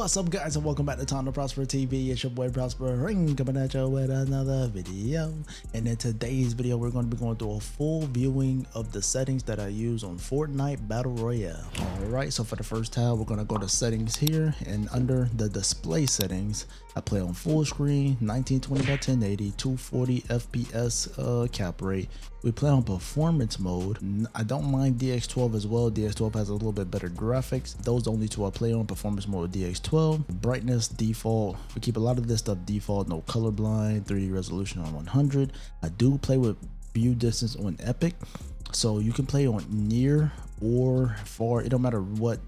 What's up, guys, and welcome back to Time to Prosper TV. It's your boy Prosper Ring coming at you with another video. And in today's video, we're going to be going through a full viewing of the settings that I use on Fortnite Battle Royale. Alright, so for the first tab, we're going to go to settings here, and under the display settings, I play on full screen, 1920 by 1080, 240 FPS cap rate. We play on performance mode. I don't mind DX12 as well. DX12 has a little bit better graphics. Those only two I play on. Performance mode DX12. Brightness default. We keep a lot of this stuff default. No colorblind. 3D resolution on 100. I do play with view distance on Epic, so you can play on near or far. It don't matter what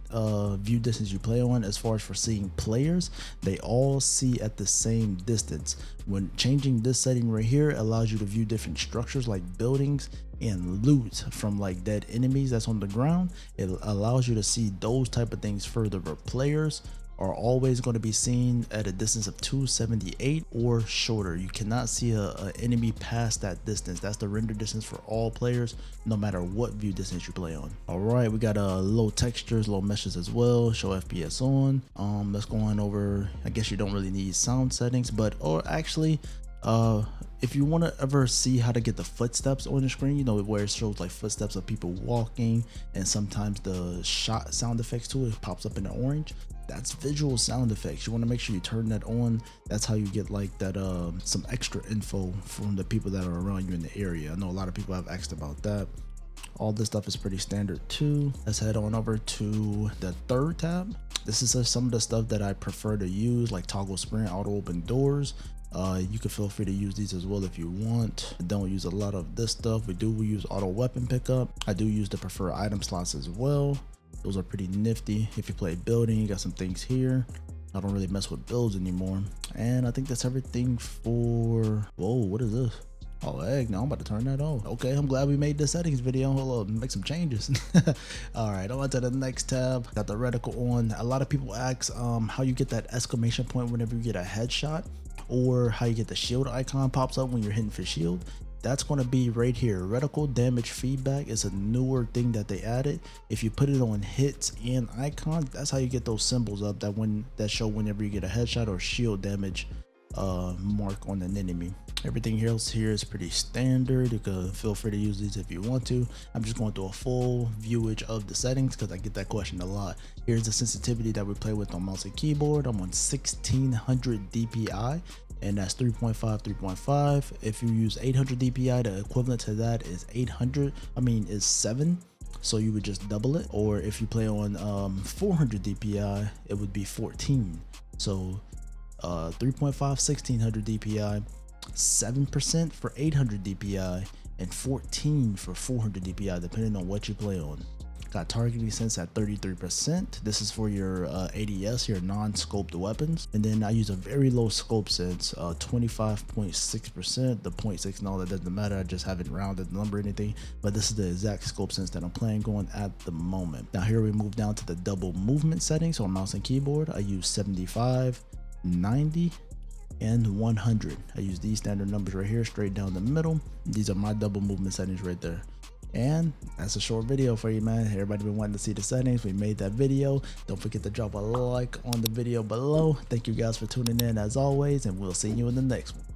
view distance you play on. As far as for seeing players, they all see at the same distance. When changing this setting right here, allows you to view different structures like buildings and loot from like dead enemies that's on the ground. It allows you to see those type of things further, but players are always going to be seen at a distance of 278 or shorter. You cannot see a enemy past that distance. That's the render distance for all players, no matter what view distance you play on. All right, we got low textures, low meshes as well. Show FPS on. Let's go on over. I guess you don't really need sound settings, but or actually, if you want to ever see how to get the footsteps on the screen, you know, where it shows like footsteps of people walking, and sometimes the shot sound effects too, it pops up in the orange. That's visual sound effects. You want to make sure you turn that on. That's how you get like that some extra info from the people that are around you in the area. I know a lot of people have asked about that. All this stuff is pretty standard too. Let's head on over to the third tab. This is some of the stuff that I prefer to use, like toggle sprint, auto open doors. You can feel free to use these as well if you want. I don't use a lot of this stuff. We use auto weapon pickup. I do use the preferred item slots as well. Those are pretty nifty. If you play building, you got some things here. I don't really mess with builds anymore. And I think that's everything for, whoa, what is this? Oh, heck, no, I'm about to turn that off. Okay, I'm glad we made the settings video. Hold up, make some changes. All right, on to the next tab. Got the reticle on. A lot of people ask how you get that exclamation point whenever you get a headshot, or how you get the shield icon pops up when you're hitting for shield. That's going to be right here. Reticle damage feedback is a newer thing that they added. If you put it on hits and icons, that's how you get those symbols up that show whenever you get a headshot or shield damage mark on an enemy. Everything else here is pretty standard. You can feel free to use these if you want to. I'm just going through a full viewage of the settings because I get that question a lot. Here's the sensitivity that we play with on mouse and keyboard. I'm on 1600 DPI, and that's 3.5. If you use 800 DPI, the equivalent to that is 7. So you would just double it. Or if you play on 400 DPI, it would be 14. So 3.5, 1600 DPI, 7% for 800 DPI, and 14 for 400 DPI, depending on what you play on. Got targeting sense at 33%. This is for your ADS, your non-scoped weapons. And then I use a very low scope sense, 25.6%. The 0.6 and all that doesn't matter. I just haven't rounded the number or anything. But this is the exact scope sense that I'm playing on at the moment. Now here we move down to the double movement settings on mouse and keyboard. I use 75, 90, and 100. I use these standard numbers right here, straight down the middle. These are my double movement settings right there. And that's a short video for you, man. Everybody been wanting to see the settings. We made that video. Don't forget to drop a like on the video below. Thank you guys for tuning in as always, and we'll see you in the next one.